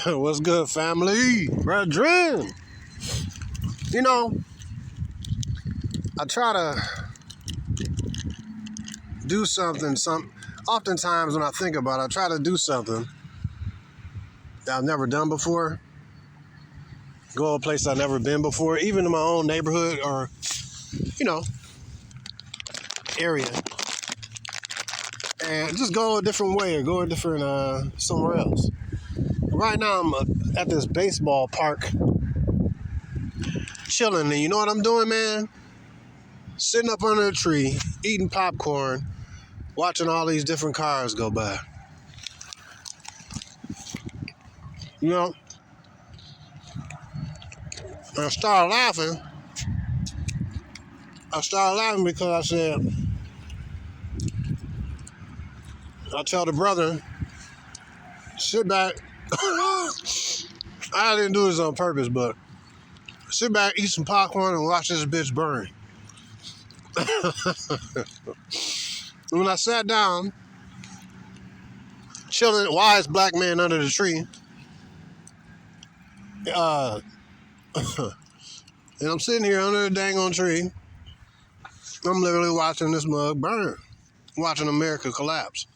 What's good, family? Brethren. You know, I try to do something. Oftentimes when I think about it, I try to do something that I've never done before. Go a place I've never been before, even in my own neighborhood or, area. And just go a different way or go a different, somewhere else. Right now I'm at this baseball park chilling, and you know what I'm doing, man? Sitting up under a tree, eating popcorn, watching all these different cars go by. You know? And I started laughing because I said, I tell the brother, sit back. I didn't do this on purpose, but sit back, eat some popcorn, and watch this bitch burn. When I sat down, chilling, wise black man under the tree, and I'm sitting here under the dang on tree. I'm literally watching this mug burn, watching America collapse.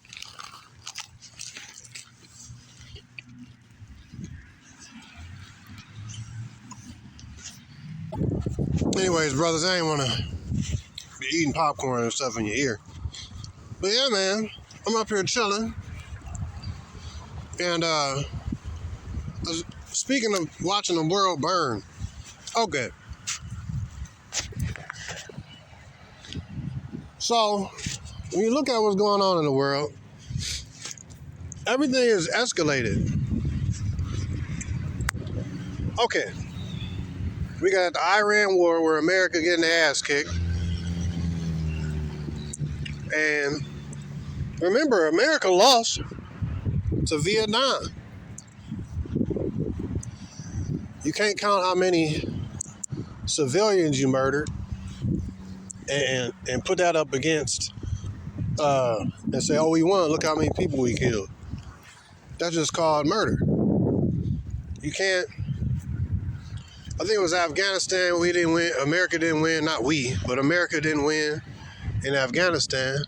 Anyways, brothers, I ain't want to be eating popcorn and stuff in your ear. But yeah, man, I'm up here chilling. And speaking of watching the world burn, okay. So, when you look at what's going on in the world, everything is escalated. Okay. We got the Iran war where America getting their ass kicked. And remember, America lost to Vietnam. You can't count how many civilians you murdered and put that up against and say, oh, we won, look how many people we killed. That's just called murder. You can't. I think it was Afghanistan. We didn't win. America didn't win. Not we, but America didn't win in Afghanistan.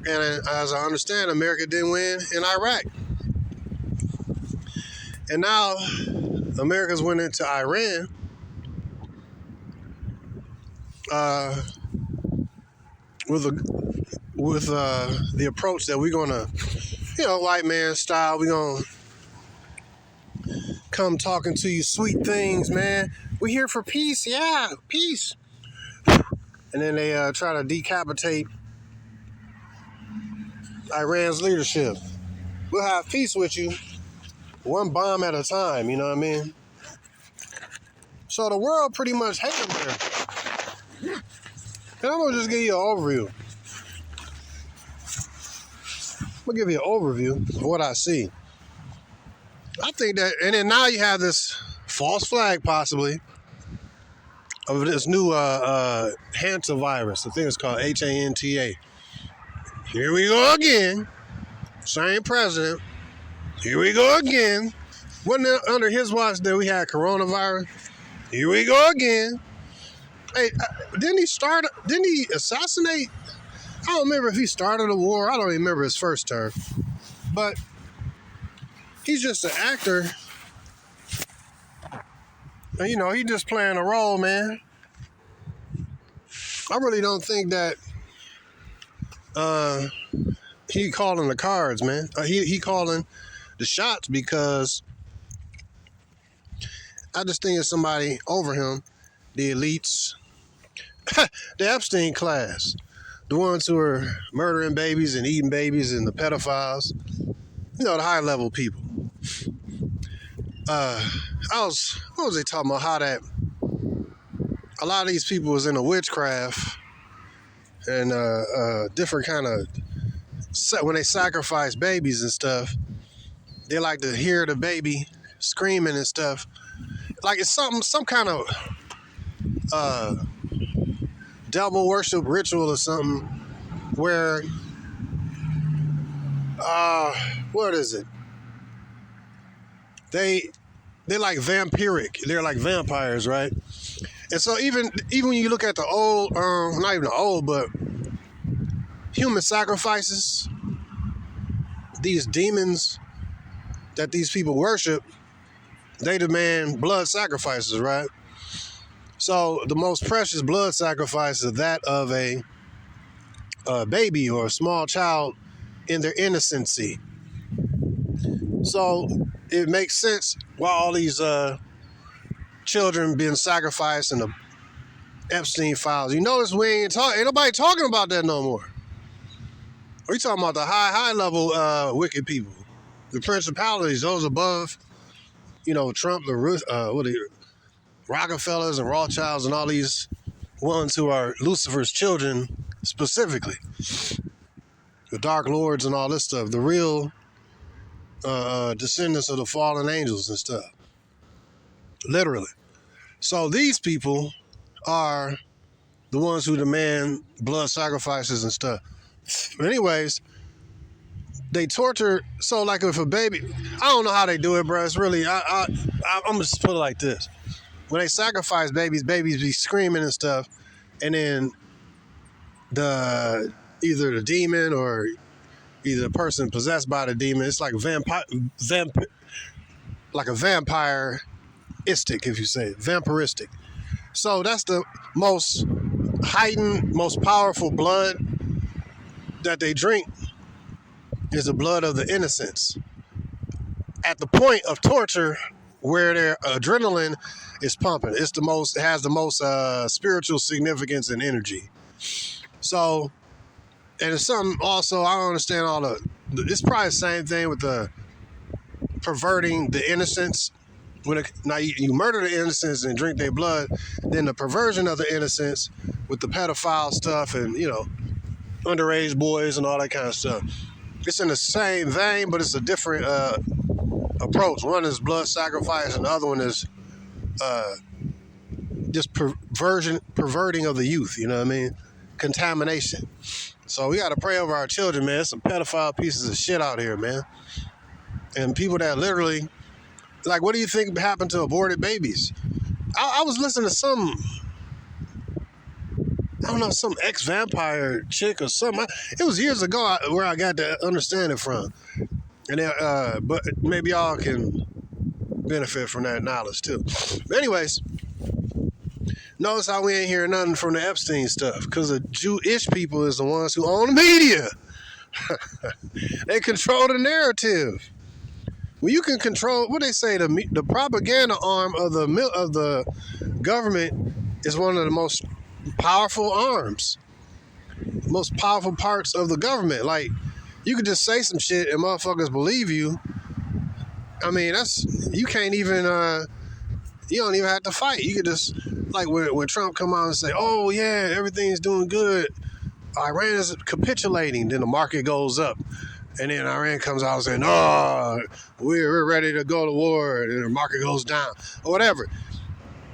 And as I understand, America didn't win in Iraq. And now America's went into Iran. With the approach that we're gonna, white man style, we're gonna come talking to you sweet things, man. We're here for peace, yeah, peace. And then they try to decapitate Iran's leadership. We'll have peace with you, one bomb at a time, you know what I mean? So the world pretty much hates America. And I'm gonna just give you an overview. I'm gonna give you an overview of what I see. I think that, and then now you have this false flag possibly of this new Hanta virus. I think it's called Hanta. Here we go again. Same president. Here we go again. Wasn't it under his watch that we had coronavirus? Here we go again. Hey, didn't he assassinate? I don't remember if he started a war. I don't even remember his first term. But he's just an actor. And, he's just playing a role, man. I really don't think that he calling the cards, man. He calling the shots because I just think it's somebody over him, the elites, the Epstein class, the ones who are murdering babies and eating babies and the pedophiles, the high level people. What was they talking about? How that a lot of these people was into witchcraft and different kind of, when they sacrifice babies and stuff, they like to hear the baby screaming and stuff. Like it's some kind of devil worship ritual or something where what is it? they're like vampiric. They're like vampires, right? And so even when you look at the old, not even the old, but human sacrifices, these demons that these people worship, they demand blood sacrifices, right? So the most precious blood sacrifice is that of a baby or a small child in their innocency. So it makes sense why all these children being sacrificed in the Epstein files. You notice we ain't nobody talking about that no more. We talking about the high level wicked people, the principalities, those above, Trump, the Rockefellers and Rothschilds and all these ones who are Lucifer's children specifically, the Dark Lords and all this stuff, the real descendants of the fallen angels and stuff, literally. So these people are the ones who demand blood sacrifices and stuff. Anyways, they torture. So like if a baby, I don't know how they do it, bro. It's really, I'm gonna just put it like this. When they sacrifice babies be screaming and stuff, and then either the demon or either the person possessed by the demon, it's like like a vampiristic, if you say it, vampiristic. So that's the most heightened, most powerful blood that they drink is the blood of the innocents. At the point of torture, where their adrenaline is pumping, it has the most spiritual significance and energy. So, and it's something also, I don't understand it's probably the same thing with the perverting the innocents. Now you murder the innocents and drink their blood, then the perversion of the innocents with the pedophile stuff and, underage boys and all that kind of stuff. It's in the same vein, but it's a different approach. One is blood sacrifice and the other one is just perverting of the youth, you know what I mean? Contamination. So we got to pray over our children, man. There's some pedophile pieces of shit out here, man. And people that literally, like, what do you think happened to aborted babies? I was listening to some ex-vampire chick or something. It was years ago where I got to understand it from. And but maybe y'all can benefit from that knowledge too. But anyways, notice how we ain't hearing nothing from the Epstein stuff, because the Jewish people is the ones who own the media. They control the narrative. Well, you can control what they say. The propaganda arm of the government is one of the most powerful arms, most powerful parts of the government. Like, you could just say some shit and motherfuckers believe you. I mean, you can't even you don't even have to fight. You could just, like when Trump come out and say, oh yeah, everything's doing good, Iran is capitulating, then the market goes up. And then Iran comes out saying, oh, we're ready to go to war, and the market goes down, or whatever.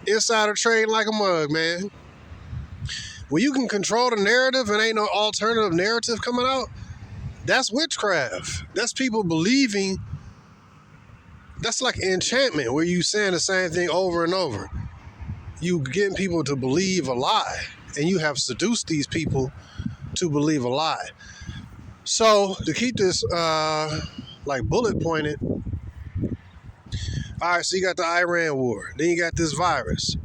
Insider trading like a mug, man. When you can control the narrative and ain't no alternative narrative coming out, that's witchcraft. That's people believing. That's like enchantment, where you saying the same thing over and over. You getting people to believe a lie, and you have seduced these people to believe a lie. So to keep this like bullet pointed, all right, so you got the Iran war, then you got this virus,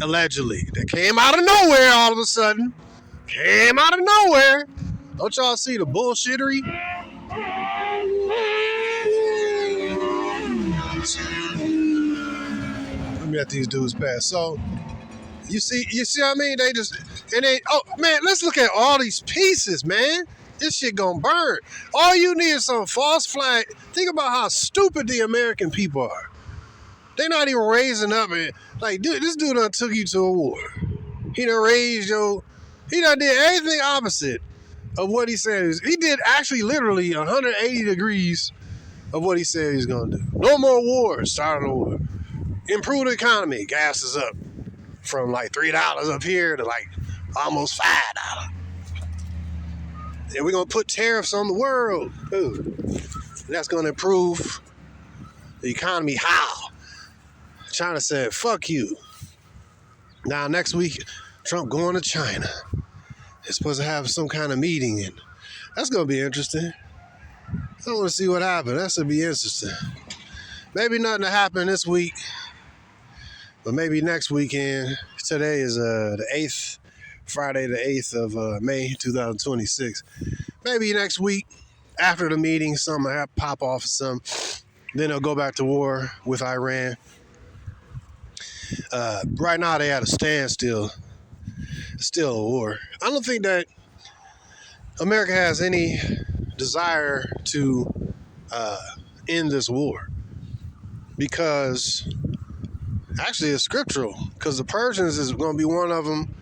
allegedly, that came out of nowhere all of a sudden. Came out of nowhere. Don't y'all see the bullshittery? Let me let these dudes pass. So you see what I mean? Oh man, let's look at all these pieces, man. This shit gonna burn. All you need is some false flag. Think about how stupid the American people are. They're not even raising up and like, dude, this dude done took you to a war. He done raised he done did everything opposite of what he said. He did actually literally 180 degrees of what he said he was gonna do. No more wars, starting a war. Improve the economy, gas is up from like $3 up here to like almost $5. And we're going to put tariffs on the world. Ooh. That's going to improve The economy how? China said, fuck you. Now, next week, Trump going to China. They're supposed to have some kind of meeting, and that's going to be interesting. I want to see what happens. That's going to be interesting. Maybe nothing to happen this week, but maybe next weekend. Today is the 8th, Friday the 8th of May 2026. Maybe next week, after the meeting, something will pop off or something. Then they'll go back to war with Iran. Right now, they at a standstill. It's still a war. I don't think that America has any desire to end this war, because actually it's scriptural, because the Persians is going to be one of them.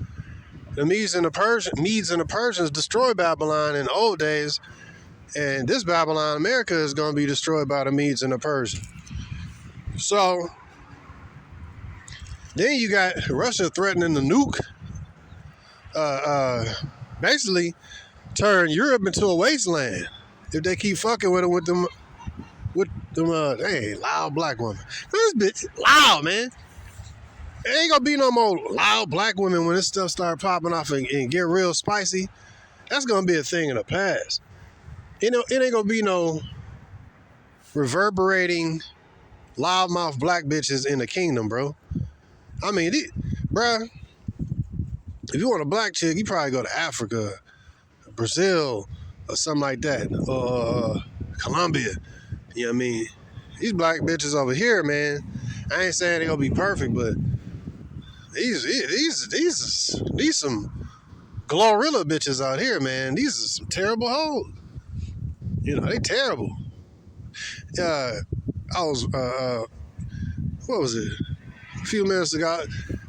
The Medes and the Persians destroyed Babylon in the old days, and this Babylon, America, is going to be destroyed by the Medes and the Persians. So then you got Russia threatening to nuke, basically turn Europe into a wasteland if they keep fucking with them, hey, loud black woman. This bitch loud, man. There ain't gonna be no more loud black women when this stuff start popping off and get real spicy. That's gonna be a thing in the past. You know, it ain't gonna be no reverberating loudmouth black bitches in the kingdom, bro. I mean, bruh, if you want a black chick, you probably go to Africa, Brazil, or something like that, or Colombia. You know what I mean? These black bitches over here, man, I ain't saying they gonna be perfect, but these some glorilla bitches out here, man. These are some terrible hoes. You know, they terrible. I was, what was it? A few minutes ago,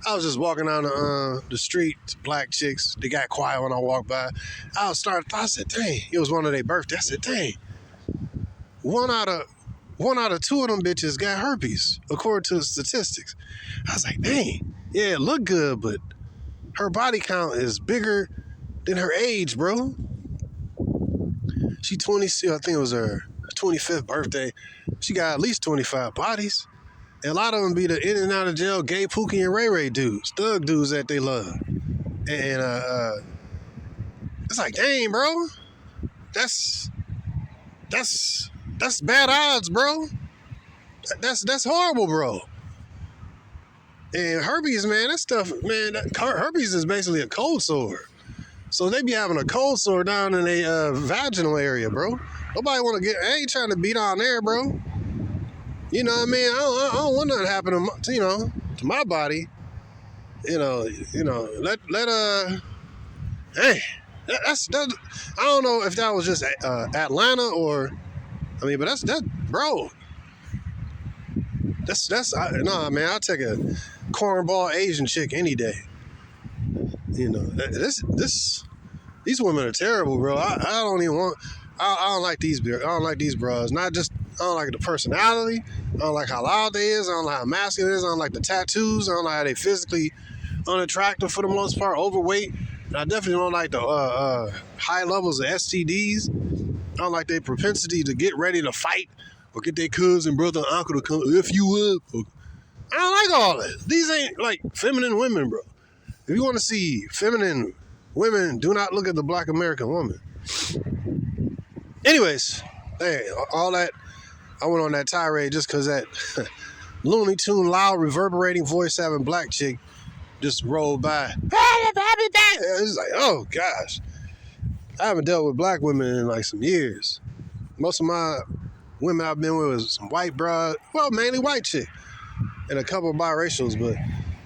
I was just walking down the street, black chicks. They got quiet when I walked by. I said, dang, it was one of their birthdays. I said, dang, one out of two of them bitches got herpes, according to the statistics. I was like, dang, yeah, it looked good, but her body count is bigger than her age, bro. She 20, I think it was her 25th birthday. She got at least 25 bodies. And a lot of them be the in and out of jail gay Pookie and Ray Ray dudes, thug dudes that they love. And it's like, dang, bro, that's bad odds, bro. That's horrible, bro. And herpes, man, that stuff, man, herpes is basically a cold sore. So they be having a cold sore down in a vaginal area, bro. Nobody want to I ain't trying to be down there, bro. You know what I mean? I don't want nothing to happen to my body. You know, hey, that's I don't know if that was just Atlanta or, I mean, but that's bro. Nah, man, I'll take a cornball Asian chick any day. You know, these women are terrible, bro. I don't even want. I don't like these. I don't like these bras. Not just. I don't like the personality. I don't like how loud they is. I don't like how masculine it is. I don't like the tattoos. I don't like how they physically unattractive for the most part, overweight. And I definitely don't like the high levels of STDs. I don't like their propensity to get ready to fight or get their cousin, brother, uncle to come if you up. I don't like all that. These ain't like feminine women, bro. If you want to see feminine women, do not look at the black American woman. Anyways, hey, all that, I went on that tirade just because that Looney Tune loud reverberating voice having black chick just rolled by. It's like, oh gosh. I haven't dealt with black women in like some years. Most of my women I've been with was some white broad, well, mainly white chick. And a couple of biracials, but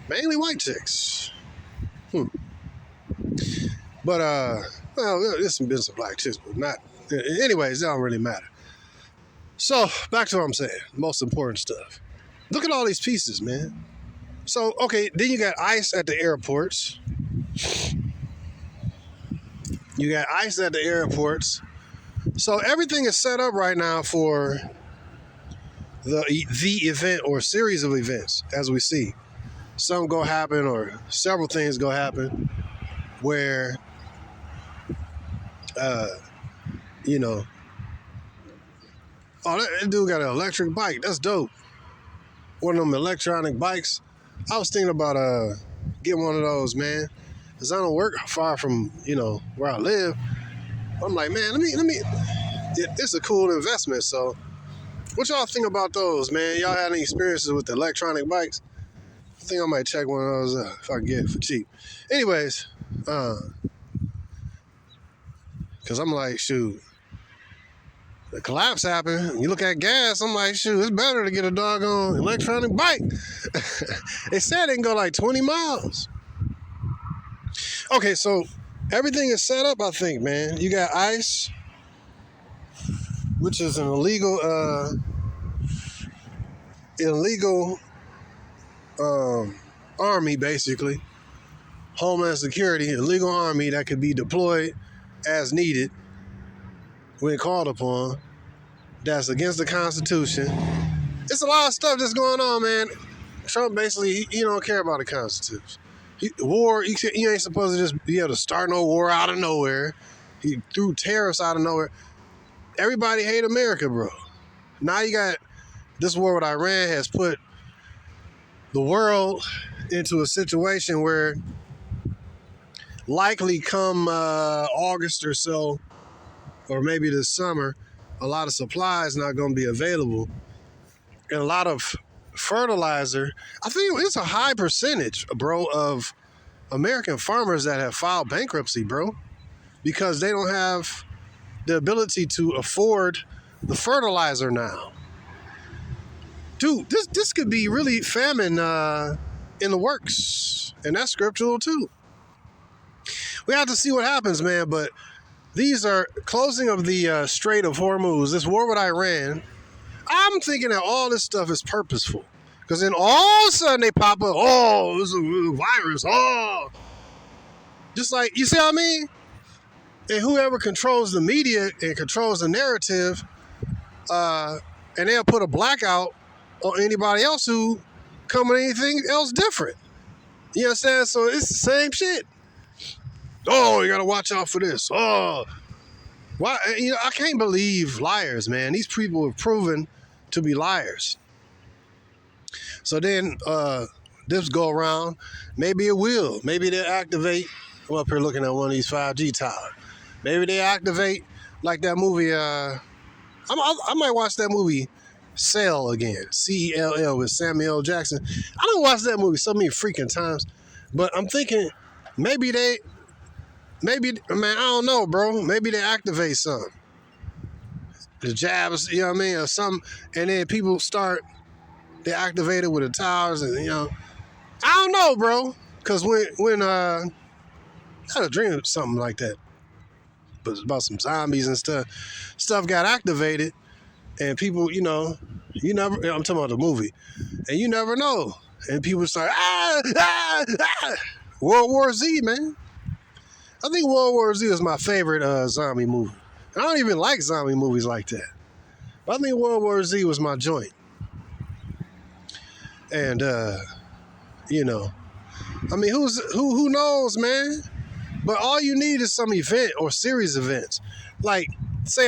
mainly white chicks. But, well, there's been some black chicks, but not, anyways, it don't really matter. So, back to what I'm saying, most important stuff. Look at all these pieces, man. So, okay, then you got ICE at the airports. You got ICE at the airports. So, everything is set up right now for the event or series of events, as we see. Some go happen or several things go happen where, you know, Oh, that dude got an electric bike. That's dope. One of them electronic bikes. I was thinking about getting one of those, man. Cause I don't work far from, where I live. I'm like, man, let me. It's a cool investment. So, what y'all think about those, man? Y'all had any experiences with the electronic bikes? I think I might check one of those if I can get it for cheap. Anyways, cause I'm like, shoot, the collapse happened. You look at gas, I'm like, shoot, it's better to get a doggone electronic bike. They said it can go like 20 miles. Okay, so everything is set up, I think, man. You got ICE, which is an illegal army, basically. Homeland Security, illegal army that could be deployed as needed when called upon. That's against the Constitution. It's a lot of stuff that's going on, man. Trump basically, he don't care about the Constitution. War, you ain't supposed to just be able to start no war out of nowhere. He threw tariffs out of nowhere. Everybody hate America, bro. Now you got this war with Iran has put the world into a situation where likely come August or so, or maybe this summer, a lot of supplies not going to be available. And a lot of fertilizer. I think it's a high percentage, bro, of American farmers that have filed bankruptcy, bro, because they don't have the ability to afford the fertilizer now. Dude, this could be really famine in the works, and that's scriptural too. We have to see what happens, man, but these are closing of the Strait of Hormuz, this war with Iran. I'm thinking that all this stuff is purposeful. Because then all of a sudden they pop up, oh, it's a virus, oh. Just like, you see what I mean? And whoever controls the media and controls the narrative, and they'll put a blackout on anybody else who come with anything else different. You understand? So it's the same shit. Oh, you got to watch out for this. Oh, why? I can't believe liars, man. These people have proven to be liars. So then this go around, maybe it will. Maybe they'll activate. I'm up here looking at one of these 5G towers. Maybe they activate like that movie. I might watch that movie Cell again. CELL with Samuel L. Jackson. I don't watch that movie so many freaking times. But I'm thinking maybe, man, I don't know, bro. Maybe they activate something. The jabs, you know what I mean, or something. And then people they activate it with the towers and, I don't know, bro. Because when I had a dream of something like that. But it's about some zombies and stuff got activated. And people, I'm talking about the movie. And you never know. And people start, World War Z, man. I think World War Z is my favorite zombie movie. And I don't even like zombie movies like that. But I think World War Z was my joint. And, I mean, who knows, man? But all you need is some event or series of events. Like, say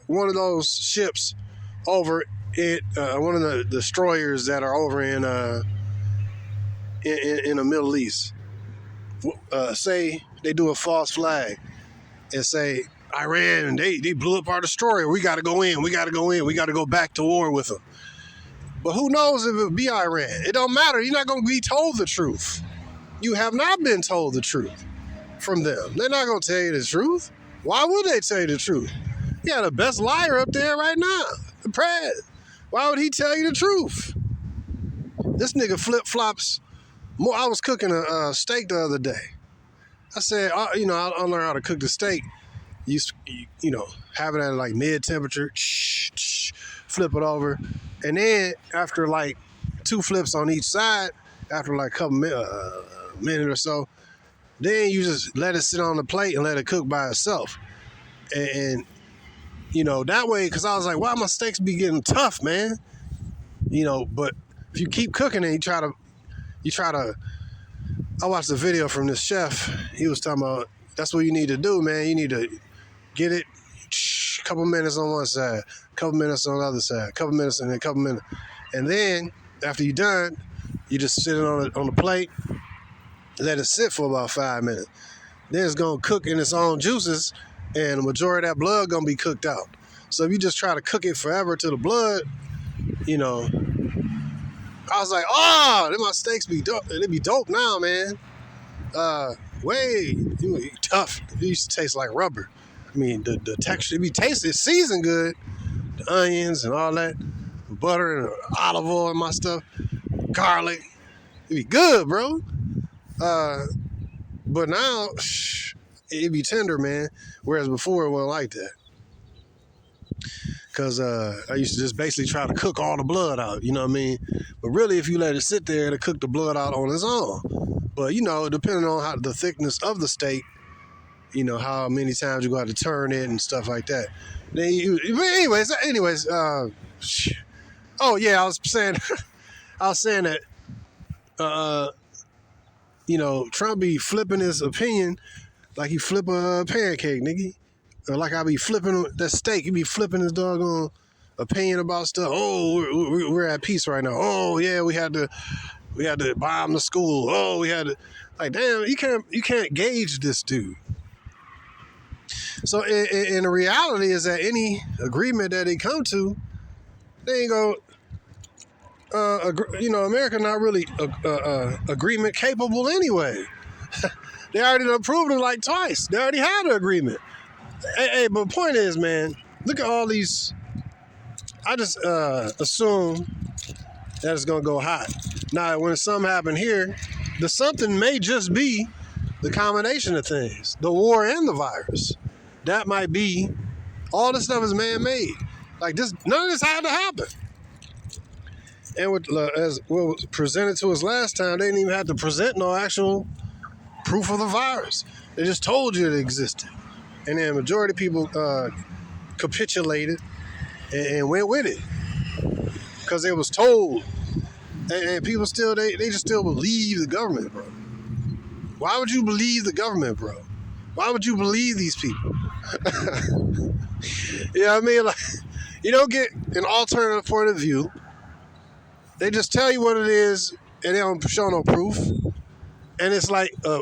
one of those ships over it, one of the destroyers that are over in the Middle East. Say they do a false flag and say, Iran, they blew up our destroyer. We got to go in. We got to go back to war with them. But who knows if it would be Iran? It don't matter. You're not going to be told the truth. You have not been told the truth from them. They're not going to tell you the truth. Why would they tell you the truth? You got the best liar up there right now, the pres. Why would he tell you the truth? This nigga flip-flops. I was cooking a steak the other day. I said, I'll learn how to cook the steak. You have it at like mid-temperature, flip it over. And then after like 2 flips on each side, after like a couple minute or so, then you just let it sit on the plate and let it cook by itself. And that way, because I was like, why my steaks be getting tough, man? But if you keep cooking and you try to, I watched a video from this chef. He was talking about, that's what you need to do, man. You need to get it couple minutes on one side, couple minutes on the other side, couple minutes and then couple minutes. And then after you're done, you just sit it on the plate, let it sit for about 5 minutes. Then it's gonna cook in its own juices, and the majority of that blood gonna be cooked out. So if you just try to cook it forever to the blood, you know, I was like, oh, my steaks be dope. They be dope now, man. You tough. It used to taste like rubber. I mean, the texture, it be tasty. It's seasoned good. The onions and all that, butter and olive oil and my stuff, garlic. It be good, bro. But now, it be tender, man. Whereas before, it wasn't like that. Because I used to just basically try to cook all the blood out, you know what I mean? But really, if you let it sit there, it'll cook the blood out on its own. But, you know, depending on how the thickness of the steak, you know, how many times you got to turn it and stuff like that. Then anyways, oh, yeah, I was saying that, you know, Trump be flipping his opinion like he flip a pancake, nigga. Or like I be flipping that steak. He be flipping his doggone opinion about stuff. Oh, we're at peace right now. Oh, yeah, we had to bomb the school. Oh, we had to, like, damn, you can't gauge this dude. So, in the reality is that any agreement that they come to, they ain't go. You know, America not really agreement capable anyway. They already done approved it like twice. They already had an agreement. Hey, but the point is, man, look at all these. I just assume that it's gonna go hot. Now, when something happened here, the something may just be the combination of things, the war and the virus. That might be. All this stuff is man-made. Like this, none of this had to happen. And as what was presented to us last time, they didn't even have to present no actual proof of the virus. They just told you it existed. And then majority of people capitulated and went with it because it was told. And people still, they just still believe the government, bro. Why would you believe the government, bro? Why would you believe these people? You know what I mean? Like, you don't get an alternative point of view. They just tell you what it is, and they don't show no proof. And it's like a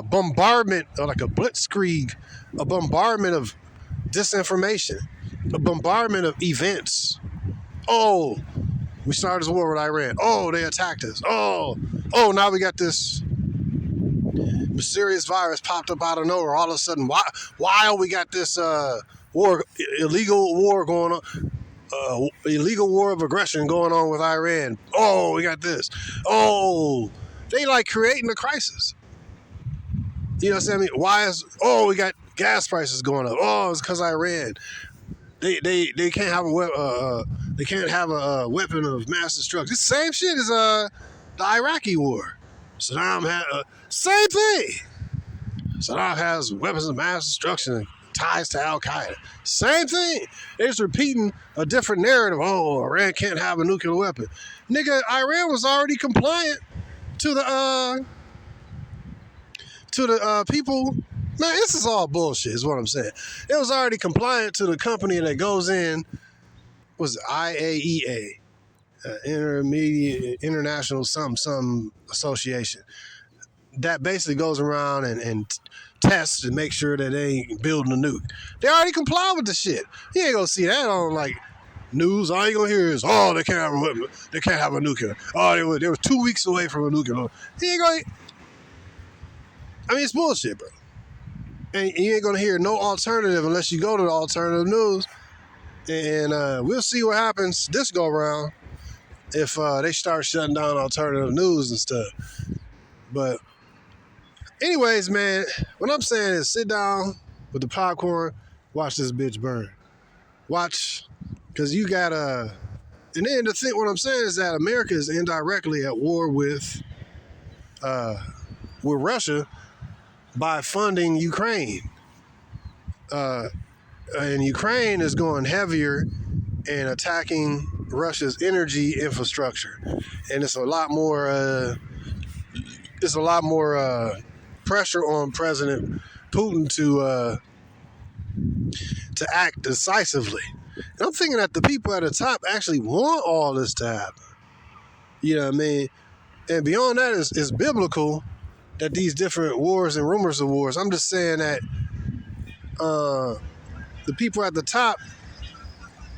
bombardment, or like a blitzkrieg, a bombardment of disinformation, a bombardment of events. Oh, we started this war with Iran. Oh, they attacked us. Oh, now we got this mysterious virus popped up out of nowhere. All of a sudden, why we got this illegal war going on? Illegal war of aggression going on with Iran. Oh, we got this. Oh, they like creating a crisis. You know what I'm saying? We got gas prices going up. Oh, it's because Iran. They can't have a weapon of mass destruction. It's the same shit as the Iraqi war. Saddam had same thing. Saddam has weapons of mass destruction and ties to Al Qaeda. Same thing. They're just repeating a different narrative. Oh, Iran can't have a nuclear weapon. Nigga, Iran was already compliant to the people. Man, this is all bullshit, is what I'm saying. It was already compliant to the company that goes in, was it IAEA, International some association, that basically goes around and tests and make sure that they ain't building a nuke. They already comply with the shit. You ain't gonna see that on like news. All you gonna hear is, oh, they can't have a weapon. They can't have a nuclear. Oh, they were 2 weeks away from a nuclear. You ain't gonna. I mean, it's bullshit, bro. And you ain't gonna hear no alternative unless you go to the alternative news. And we'll see what happens this go around if they start shutting down alternative news and stuff. But anyways, man, what I'm saying is sit down with the popcorn, watch this bitch burn. Watch, because you got and then the thing, what I'm saying is that America is indirectly at war with Russia by funding Ukraine. And Ukraine is going heavier and attacking Russia's energy infrastructure. And it's a lot more pressure on President Putin to to act decisively. And I'm thinking that the people at the top actually want all this to happen. You know what I mean? And beyond that is biblical, that these different wars and rumors of wars. I'm just saying that the people at the top,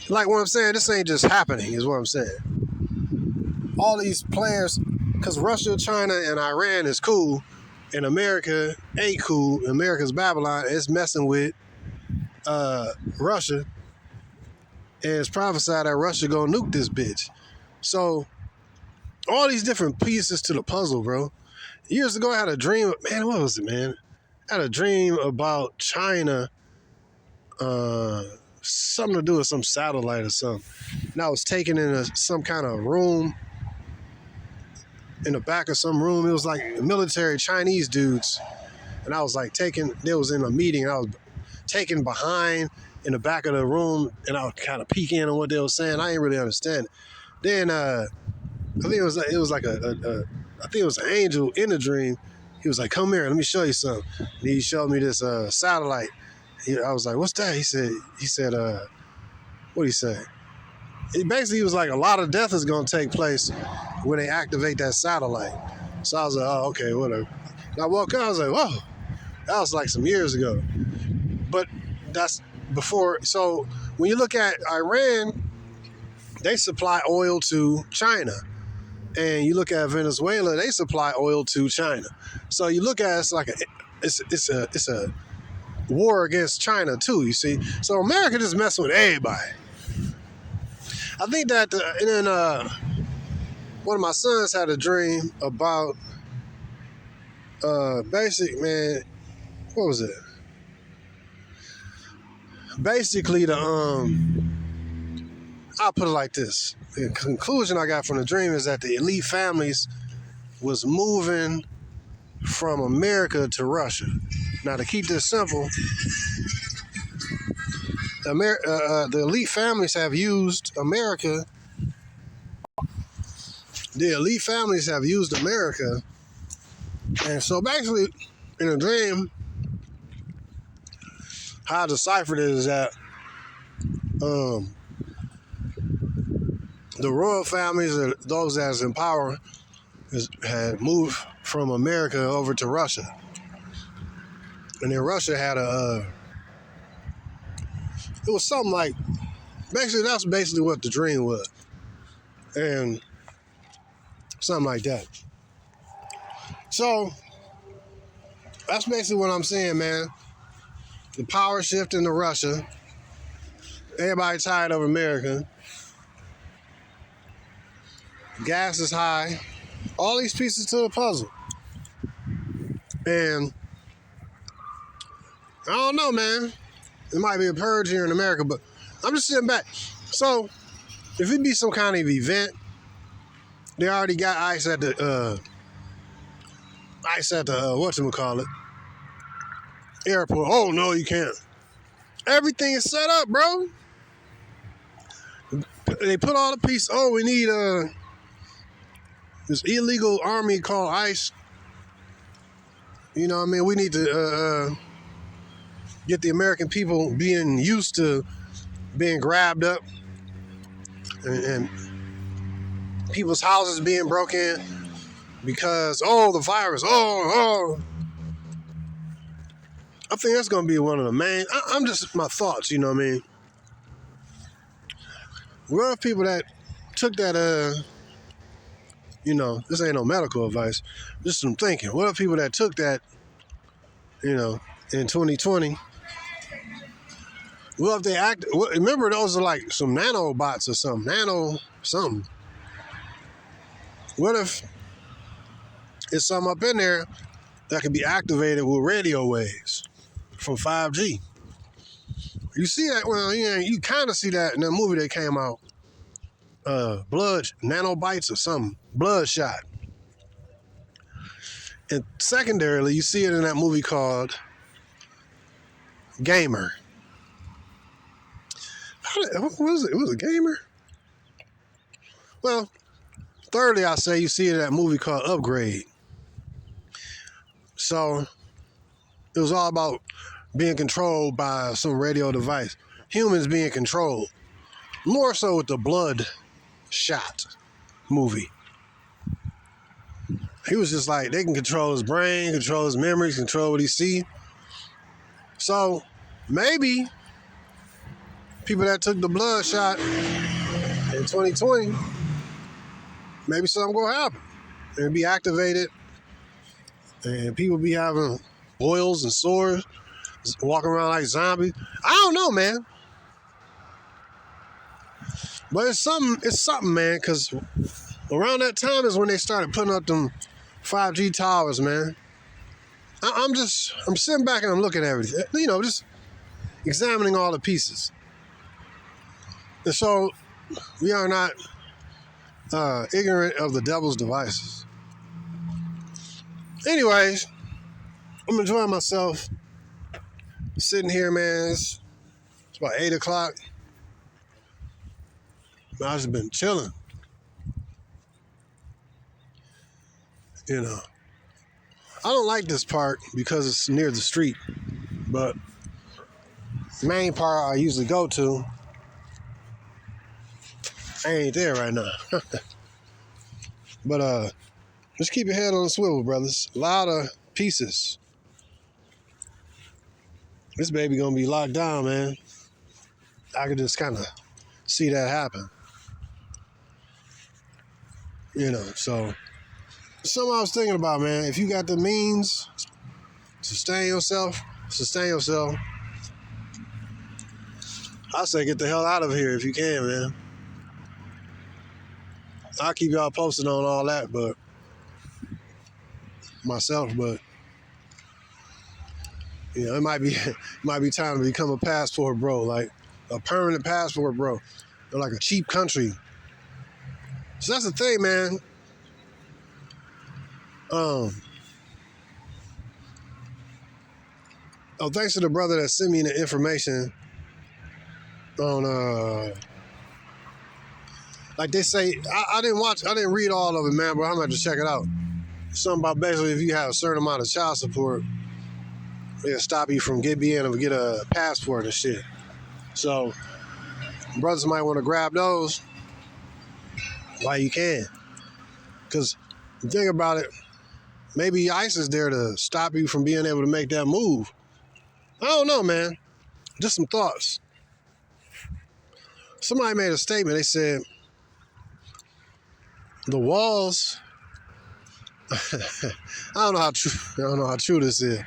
like what I'm saying, this ain't just happening, is what I'm saying. All these players, because Russia, China, and Iran is cool, and America ain't cool. America's Babylon is messing with Russia, and it's prophesied that Russia gonna nuke this bitch. So all these different pieces to the puzzle, bro. Years ago, I had a dream. Man, what was it, man? I had a dream about China, something to do with some satellite or something. And I was taken in some kind of room, in the back of some room. It was like military Chinese dudes. And I was like they was in a meeting, and I was taken behind in the back of the room, and I was kind of peeking on what they were saying. I didn't really understand it. Then I think it was like I think it was an angel in the dream. He was like, "Come here, let me show you something." And he showed me this satellite. I was like, "What's that?" He said, what did he say? He was like, a lot of death is going to take place when they activate that satellite. So I was like, "Oh, okay, whatever." And I woke up, I was like, "Whoa." That was like some years ago. But that's before. So when you look at Iran, they supply oil to China. And you look at Venezuela, they supply oil to China. So you look at it's a war against China too, you see. So America just messing with everybody. I think that, and then one of my sons had a dream about what was it? Basically I'll put it like this. The conclusion I got from the dream is that the elite families was moving from America to Russia. Now, to keep this simple, the elite families have used America. The elite families have used America. And so basically, in a dream, how I deciphered it is that the royal families, or those that's in power, had moved from America over to Russia. And then Russia had it was something like, that's basically what the dream was. And something like that. So, that's basically what I'm saying, man. The power shifting to Russia. Everybody tired of America. Gas is high. All these pieces to the puzzle. And I don't know, man. It might be a purge here in America, but I'm just sitting back. So, if it be some kind of event, they already got ice at the whatchamacallit, airport. Oh, no, you can't. Everything is set up, bro. They put all the pieces. Oh, we need this illegal army called ICE. You know what I mean? We need to get the American people being used to being grabbed up and people's houses being broken because, the virus, I think that's going to be one of the main, I'm just, my thoughts, you know what I mean? What if people that took that, this ain't no medical advice, just some thinking. What if people that took that, in 2020, what if they remember those are like some nanobots or something, What if it's something up in there that can be activated with radio waves from 5G? You see that? Well, you kind of see that in that movie that came out, Blood, Nanobites or something, Bloodshot. And secondarily, you see it in that movie called Gamer. What was it? Was it Gamer? Well, thirdly, I say you see it in that movie called Upgrade. So it was all about being controlled by some radio device. Humans being controlled. More so with the Bloodshot movie. He was just like, they can control his brain, control his memories, control what he see. So maybe people that took the Bloodshot in 2020, maybe something gonna happen. It'll be activated and people be having boils and sores, walking around like zombies. I don't know, man. But it's something, man, because around that time is when they started putting up them 5G towers, man. I'm sitting back and I'm looking at everything, just examining all the pieces. And so we are not ignorant of the devil's devices. Anyways, I'm enjoying myself sitting here, man. It's about 8 o'clock. I've just been chilling. I don't like this part because it's near the street, but the main part I usually go to, I ain't there right now. But just keep your head on the swivel, brothers. A lot of pieces. This baby gonna be locked down, man. I could just kind of see that happen. So something I was thinking about, man. If you got the means to sustain yourself. I say get the hell out of here if you can, man. I'll keep y'all posted on all that, but it might be time to become a passport bro, like a permanent passport bro, or like a cheap country. So that's the thing, man. Thanks to the brother that sent me the information on like they say, I didn't read all of it, man, but I'm gonna have to check it out. Something about basically if you have a certain amount of child support, it'll stop you from being able to get a passport and shit. So brothers might want to grab those while you can. Because the thing about it, maybe ICE is there to stop you from being able to make that move. I don't know, man. Just some thoughts. Somebody made a statement. They said, the walls, I don't know how true this is.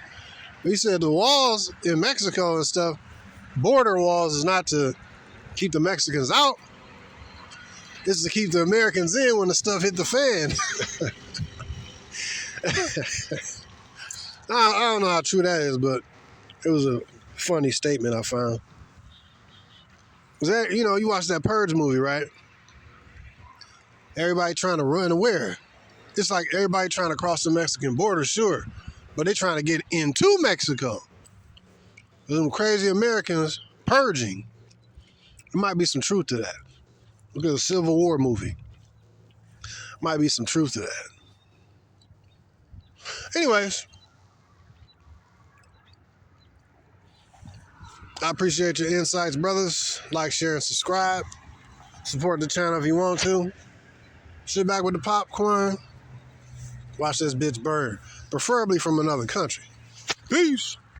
But he said the walls in Mexico and stuff, border walls is not to keep the Mexicans out. It's to keep the Americans in when the stuff hit the fan. I don't know how true that is, but it was a funny statement I found. Was that, you watched that Purge movie, right? Everybody trying to run where? It's like everybody trying to cross the Mexican border, sure, but they trying to get into Mexico. Them crazy Americans purging. There might be some truth to that. Look at the Civil War movie. Might be some truth to that. Anyways, I appreciate your insights, brothers. Like, share, and subscribe. Support the channel if you want to. Sit back with the popcorn. Watch this bitch burn. Preferably from another country. Peace.